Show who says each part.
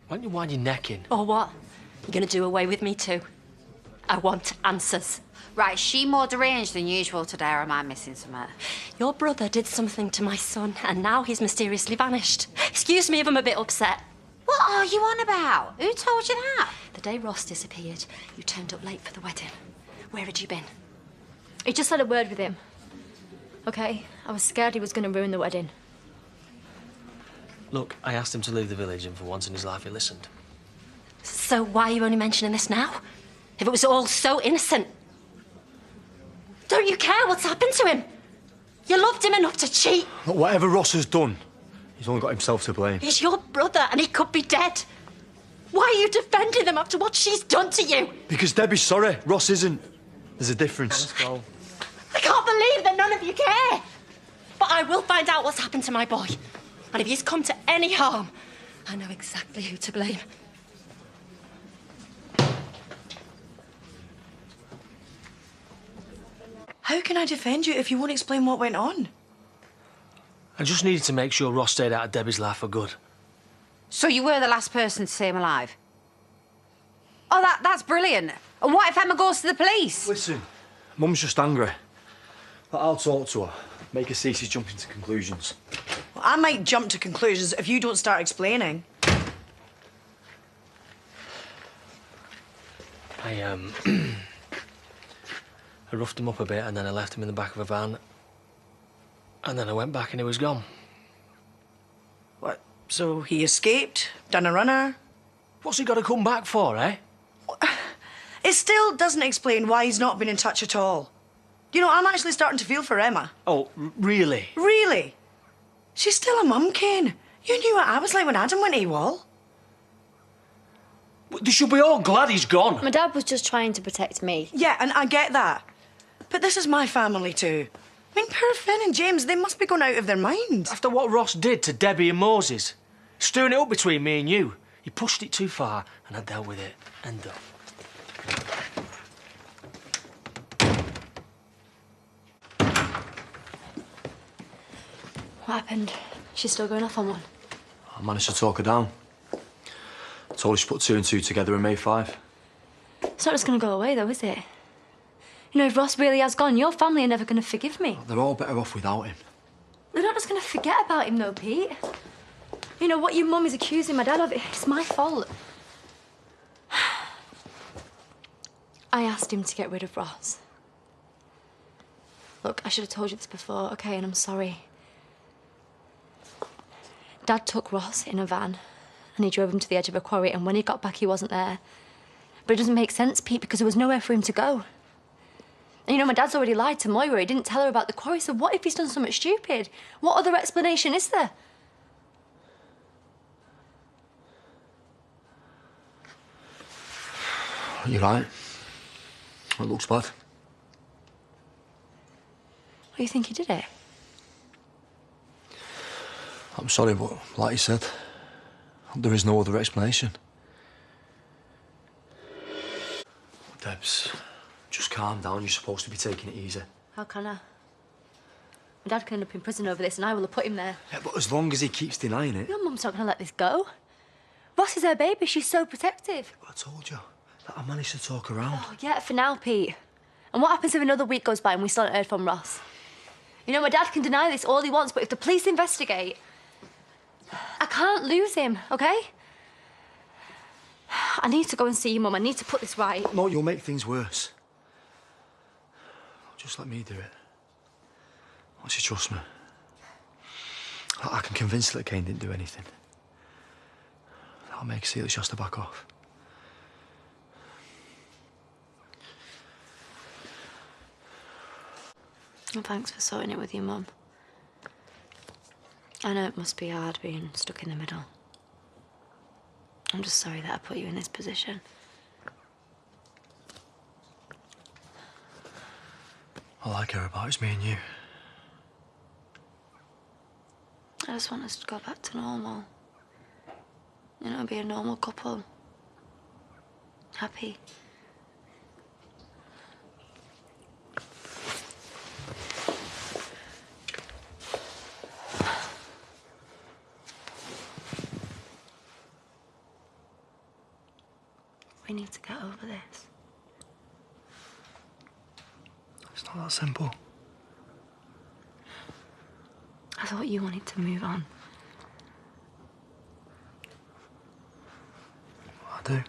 Speaker 1: Why don't you wind your neck in?
Speaker 2: Or what? You're going to do away with me too? I want answers.
Speaker 3: Right, is she more deranged than usual today, or am I missing something?
Speaker 2: Your brother did something to my son, and now he's mysteriously vanished. Excuse me if I'm a bit upset.
Speaker 3: What are you on about? Who told you that?
Speaker 2: The day Ross disappeared, you turned up late for the wedding. Where had you been?
Speaker 4: He just had a word with him. Okay? I was scared he was going to ruin the wedding.
Speaker 1: Look, I asked him to leave the village, and for once in his life he listened.
Speaker 2: So why are you only mentioning this now? If it was all so innocent. Don't you care what's happened to him? You loved him enough to cheat.
Speaker 5: Look, whatever Ross has done, he's only got himself to blame.
Speaker 2: He's your brother and he could be dead. Why are you defending him after what she's done to you?
Speaker 5: Because Debbie's sorry, Ross isn't. There's a difference.
Speaker 1: Let's go.
Speaker 2: I can't believe that none of you care. But I will find out what's happened to my boy. And if he's come to any harm, I know exactly who to blame.
Speaker 6: How can I defend you if you won't explain what went on?
Speaker 1: I just needed to make sure Ross stayed out of Debbie's life for good.
Speaker 3: So you were the last person to see him alive? Oh, that's brilliant. And what if Emma goes to the police?
Speaker 5: Listen, Mum's just angry. But I'll talk to her. Make her see she's jumping to conclusions.
Speaker 6: Well, I might jump to conclusions if you don't start explaining.
Speaker 1: I roughed him up a bit and then I left him in the back of a van. And then I went back and he was gone.
Speaker 6: What? So he escaped, done a runner?
Speaker 1: What's he got to come back for, eh?
Speaker 6: It still doesn't explain why he's not been in touch at all. You know, I'm actually starting to feel for Emma.
Speaker 1: Oh, really?
Speaker 6: Really? She's still a mum, Kane. You knew what I was like when Adam went AWOL.
Speaker 1: They should be all glad he's gone.
Speaker 4: My dad was just trying to protect me.
Speaker 6: Yeah, and I get that. But this is my family too. I mean, poor Finn and James, they must be going out of their minds.
Speaker 1: After what Ross did to Debbie and Moses, stirring it up between me and you, he pushed it too far and I dealt with it. End of.
Speaker 4: What happened? She's still going off on one.
Speaker 5: I managed to talk her down. I told her she put 2 and 2 together and made 5.
Speaker 4: It's not just going to go away, though, is it? You know, if Ross really has gone, your family are never going to forgive me.
Speaker 5: They're all better off without him.
Speaker 4: They're not just going to forget about him, though, Pete. You know, what your mum is accusing my dad of, it's my fault. I asked him to get rid of Ross. Look, I should have told you this before, OK, and I'm sorry. Dad took Ross in a van and he drove him to the edge of a quarry, and when he got back, he wasn't there. But it doesn't make sense, Pete, because there was nowhere for him to go. And you know, my dad's already lied to Moira. He didn't tell her about the quarry, so what if he's done something stupid? What other explanation is there?
Speaker 5: You're right. It looks bad.
Speaker 4: What do you think he did it?
Speaker 5: I'm sorry, but like you said, there is no other explanation. Debs, just calm down. You're supposed to be taking it easy.
Speaker 4: How can I? My dad can end up in prison over this, and I will have put him there.
Speaker 5: Yeah, but as long as he keeps denying it...
Speaker 4: Your mum's not going to let this go. Ross is her baby. She's so protective.
Speaker 5: I told you that I managed to talk her around.
Speaker 4: Oh, yeah, for now, Pete. And what happens if another week goes by and we still haven't heard from Ross? You know, my dad can deny this all he wants, but if the police investigate, I can't lose him, OK? I need to go and see your mum. I need to put this right.
Speaker 5: No, you'll make things worse. Just let me do it. Won't you trust me? I can convince her that Kane didn't do anything. That'll make her see that she has to back off.
Speaker 4: Well, thanks for sorting it with your mum. I know it must be hard being stuck in the middle. I'm just sorry that I put you in this position.
Speaker 5: All I care about is me and you.
Speaker 4: I just want us to go back to normal. You know, be a normal couple. Happy. We need to get over this.
Speaker 5: It's not that simple.
Speaker 4: I thought you wanted to move on.
Speaker 5: I do.